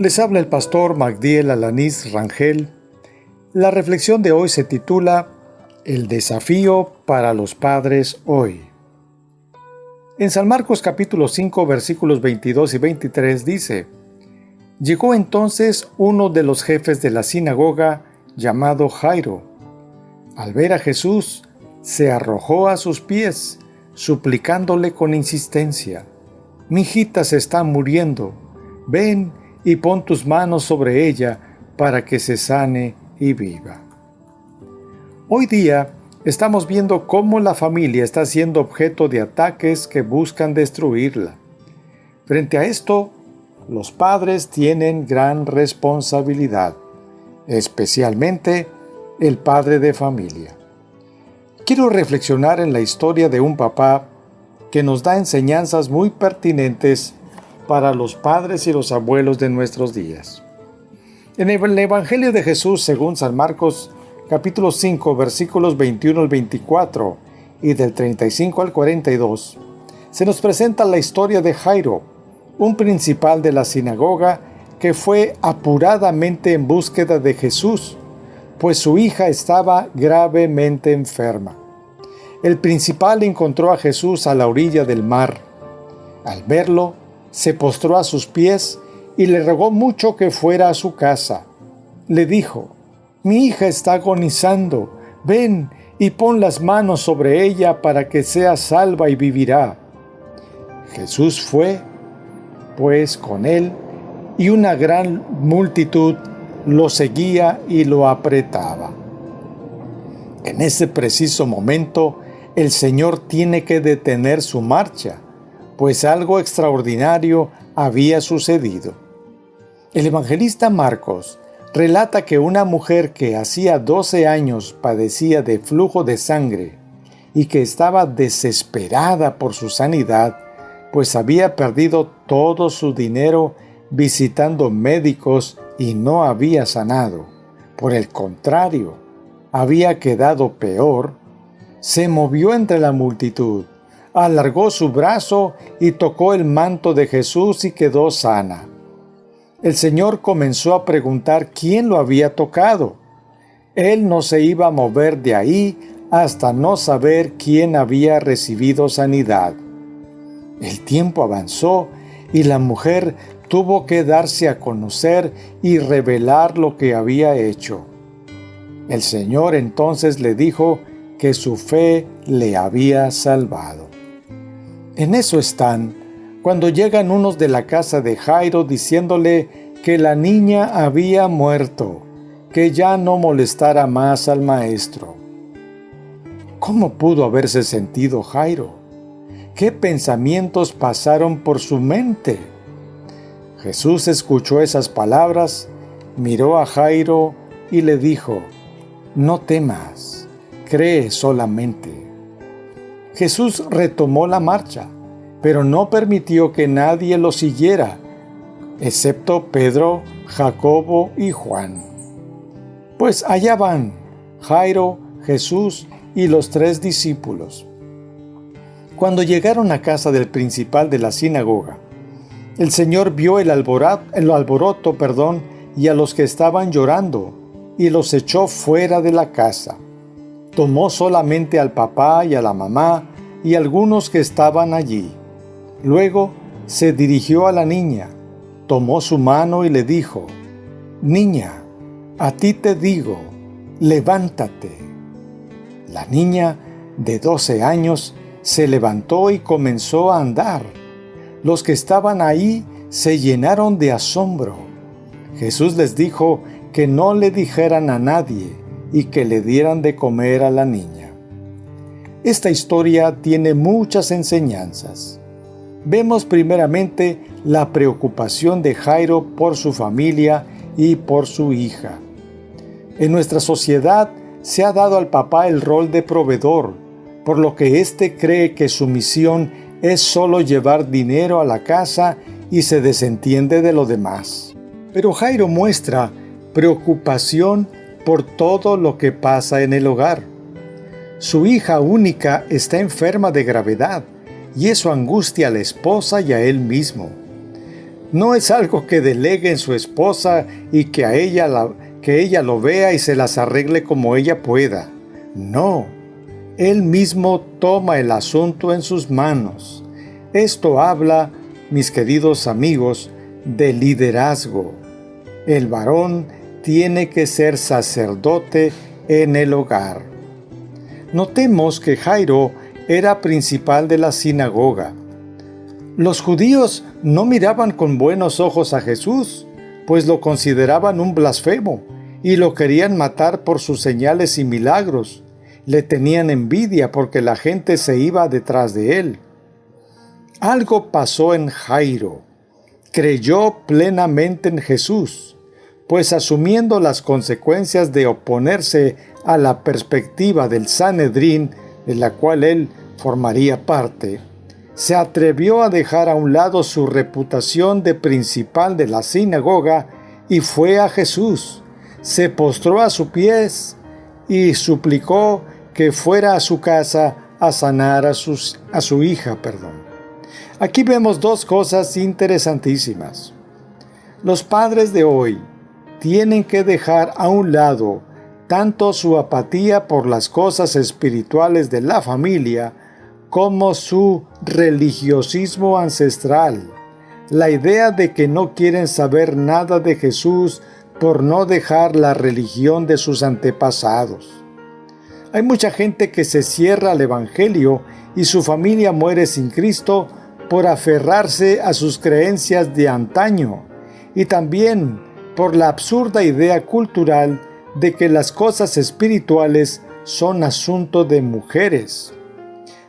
Les habla el pastor Magdiel Alanís Rangel. La reflexión de hoy se titula El desafío para los padres hoy. En San Marcos capítulo 5 versículos 22 y 23 dice: Llegó entonces uno de los jefes de la sinagoga llamado Jairo. Al ver a Jesús, se arrojó a sus pies, suplicándole con insistencia: Mi hijita se está muriendo, ven y pon tus manos sobre ella para que se sane y viva. Hoy día estamos viendo cómo la familia está siendo objeto de ataques que buscan destruirla. Frente a esto, los padres tienen gran responsabilidad, especialmente el padre de familia. Quiero reflexionar en la historia de un papá que nos da enseñanzas muy pertinentes para los padres y los abuelos de nuestros días. En el Evangelio de Jesús según San Marcos, capítulo 5, versículos 21 al 24 y del 35 al 42, se nos presenta la historia de Jairo, un principal de la sinagoga que fue apuradamente en búsqueda de Jesús, pues su hija estaba gravemente enferma. El principal encontró a Jesús a la orilla del mar. Al verlo, se postró a sus pies y le rogó mucho que fuera a su casa. Le dijo: Mi hija está agonizando, ven y pon las manos sobre ella para que sea salva y vivirá. Jesús fue, pues, con él, y una gran multitud lo seguía y lo apretaba. En ese preciso momento, el Señor tiene que detener su marcha, pues algo extraordinario había sucedido. El evangelista Marcos relata que una mujer que hacía 12 años padecía de flujo de sangre y que estaba desesperada por su sanidad, pues había perdido todo su dinero visitando médicos y no había sanado. Por el contrario, había quedado peor. Se movió entre la multitud, alargó su brazo y tocó el manto de Jesús y quedó sana. El Señor comenzó a preguntar quién lo había tocado. Él no se iba a mover de ahí hasta no saber quién había recibido sanidad. El tiempo avanzó y la mujer tuvo que darse a conocer y revelar lo que había hecho. El Señor entonces le dijo que su fe le había salvado. En eso están, cuando llegan unos de la casa de Jairo diciéndole que la niña había muerto, que ya no molestara más al maestro. ¿Cómo pudo haberse sentido Jairo? ¿Qué pensamientos pasaron por su mente? Jesús escuchó esas palabras, miró a Jairo y le dijo: No temas, cree solamente. Jesús retomó la marcha, pero no permitió que nadie lo siguiera, excepto Pedro, Jacobo y Juan. Pues allá van Jairo, Jesús y los 3 discípulos. Cuando llegaron a casa del principal de la sinagoga, el Señor vio el alboroto y a los que estaban llorando, y los echó fuera de la casa. Tomó solamente al papá y a la mamá y algunos que estaban allí. Luego se dirigió a la niña, tomó su mano y le dijo: Niña, a ti te digo, levántate. La niña de 12 años se levantó y comenzó a andar. Los que estaban ahí se llenaron de asombro. Jesús les dijo que no le dijeran a nadie y que le dieran de comer a la niña. Esta historia tiene muchas enseñanzas. Vemos primeramente la preocupación de Jairo por su familia y por su hija. En nuestra sociedad se ha dado al papá el rol de proveedor, por lo que éste cree que su misión es solo llevar dinero a la casa y se desentiende de lo demás. Pero Jairo muestra preocupación por todo lo que pasa en el hogar. Su hija única está enferma de gravedad y eso angustia a la esposa y a él mismo. No es algo que delegue en su esposa y que ella lo vea y se las arregle como ella pueda. No, él mismo toma el asunto en sus manos. Esto habla, mis queridos amigos, de liderazgo. El varón tiene que ser sacerdote en el hogar. Notemos que Jairo era principal de la sinagoga. Los judíos no miraban con buenos ojos a Jesús, pues lo consideraban un blasfemo y lo querían matar por sus señales y milagros. Le tenían envidia porque la gente se iba detrás de él. Algo pasó en Jairo. Creyó plenamente en Jesús, pues asumiendo las consecuencias de oponerse a la perspectiva del Sanedrín, de la cual él formaría parte, se atrevió a dejar a un lado su reputación de principal de la sinagoga y fue a Jesús. Se postró a sus pies y suplicó que fuera a su casa a sanar a su hija. Aquí vemos dos cosas interesantísimas. Los padres de hoy tienen que dejar a un lado tanto su apatía por las cosas espirituales de la familia como su religiosismo ancestral, la idea de que no quieren saber nada de Jesús por no dejar la religión de sus antepasados. Hay mucha gente que se cierra al Evangelio y su familia muere sin Cristo por aferrarse a sus creencias de antaño y también por la absurda idea cultural de que las cosas espirituales son asunto de mujeres.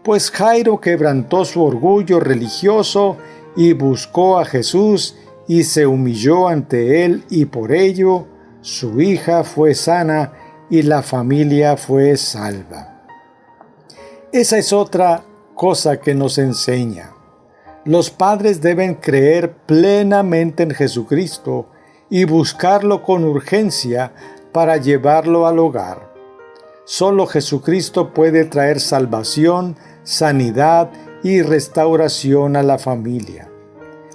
Pues Jairo quebrantó su orgullo religioso y buscó a Jesús y se humilló ante él, y por ello su hija fue sana y la familia fue salva. Esa es otra cosa que nos enseña. Los padres deben creer plenamente en Jesucristo y buscarlo con urgencia para llevarlo al hogar. Solo Jesucristo puede traer salvación, sanidad y restauración a la familia.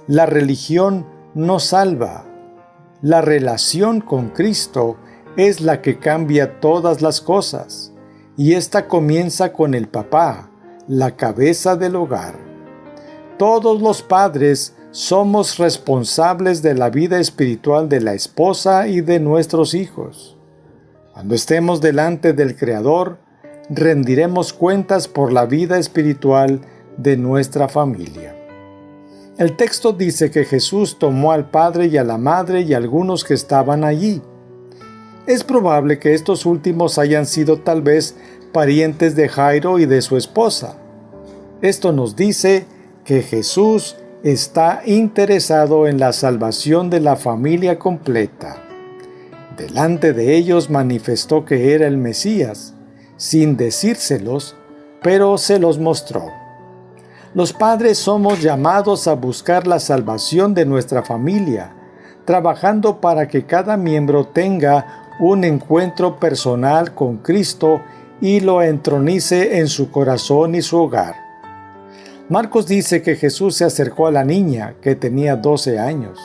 La religión no salva. La relación con Cristo es la que cambia todas las cosas, y esta comienza con el papá, la cabeza del hogar. Todos los padres somos responsables de la vida espiritual de la esposa y de nuestros hijos. Cuando estemos delante del Creador, rendiremos cuentas por la vida espiritual de nuestra familia. El texto dice que Jesús tomó al padre y a la madre y a algunos que estaban allí. Es probable que estos últimos hayan sido tal vez parientes de Jairo y de su esposa. Esto nos dice que Jesús está interesado en la salvación de la familia completa. Delante de ellos manifestó que era el Mesías, sin decírselos, pero se los mostró. Los padres somos llamados a buscar la salvación de nuestra familia, trabajando para que cada miembro tenga un encuentro personal con Cristo y lo entronice en su corazón y su hogar. Marcos dice que Jesús se acercó a la niña, que tenía 12 años.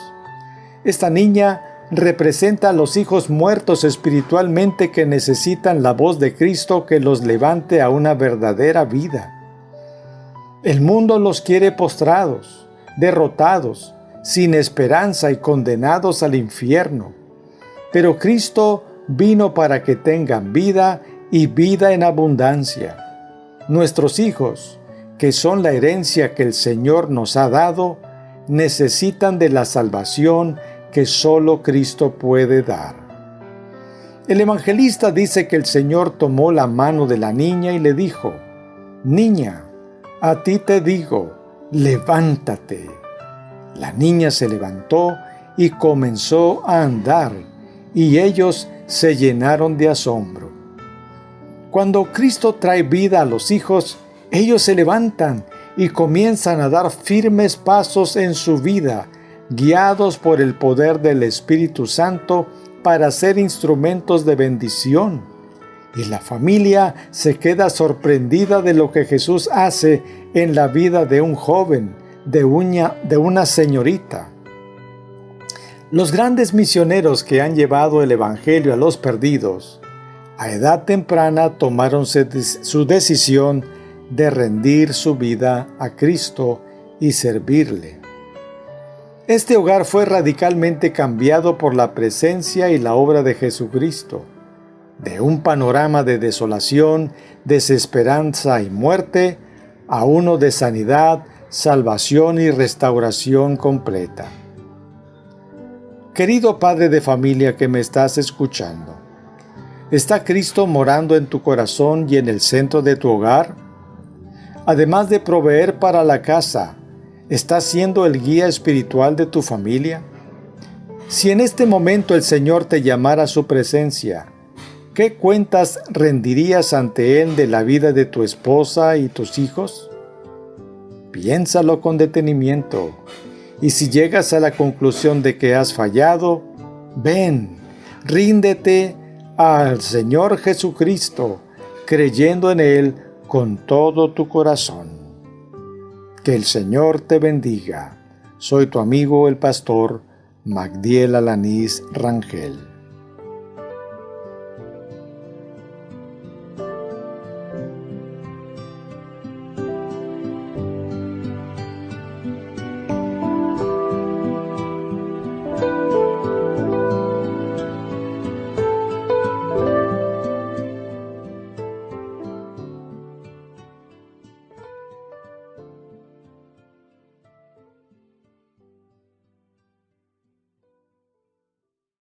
Esta niña representa a los hijos muertos espiritualmente que necesitan la voz de Cristo que los levante a una verdadera vida. El mundo los quiere postrados, derrotados, sin esperanza y condenados al infierno. Pero Cristo vino para que tengan vida y vida en abundancia. Nuestros hijos, que son la herencia que el Señor nos ha dado, necesitan de la salvación que solo Cristo puede dar. El evangelista dice que el Señor tomó la mano de la niña y le dijo: «Niña, a ti te digo, levántate». La niña se levantó y comenzó a andar, y ellos se llenaron de asombro. Cuando Cristo trae vida a los hijos, ellos se levantan y comienzan a dar firmes pasos en su vida, guiados por el poder del Espíritu Santo para ser instrumentos de bendición. Y la familia se queda sorprendida de lo que Jesús hace en la vida de un joven, de una señorita. Los grandes misioneros que han llevado el Evangelio a los perdidos, a edad temprana tomaron su decisión de rendir su vida a Cristo y servirle. Este hogar fue radicalmente cambiado por la presencia y la obra de Jesucristo. De un panorama de desolación, desesperanza y muerte, a uno de sanidad, salvación y restauración completa. Querido padre de familia que me estás escuchando, ¿está Cristo morando en tu corazón y en el centro de tu hogar? Además de proveer para la casa, ¿está siendo el guía espiritual de tu familia? Si en este momento el Señor te llamara a su presencia, ¿qué cuentas rendirías ante Él de la vida de tu esposa y tus hijos? Piénsalo con detenimiento, y si llegas a la conclusión de que has fallado, ven, ríndete al Señor Jesucristo, creyendo en Él con todo tu corazón. Que el Señor te bendiga. Soy tu amigo el pastor Magdiel Alanís Rangel.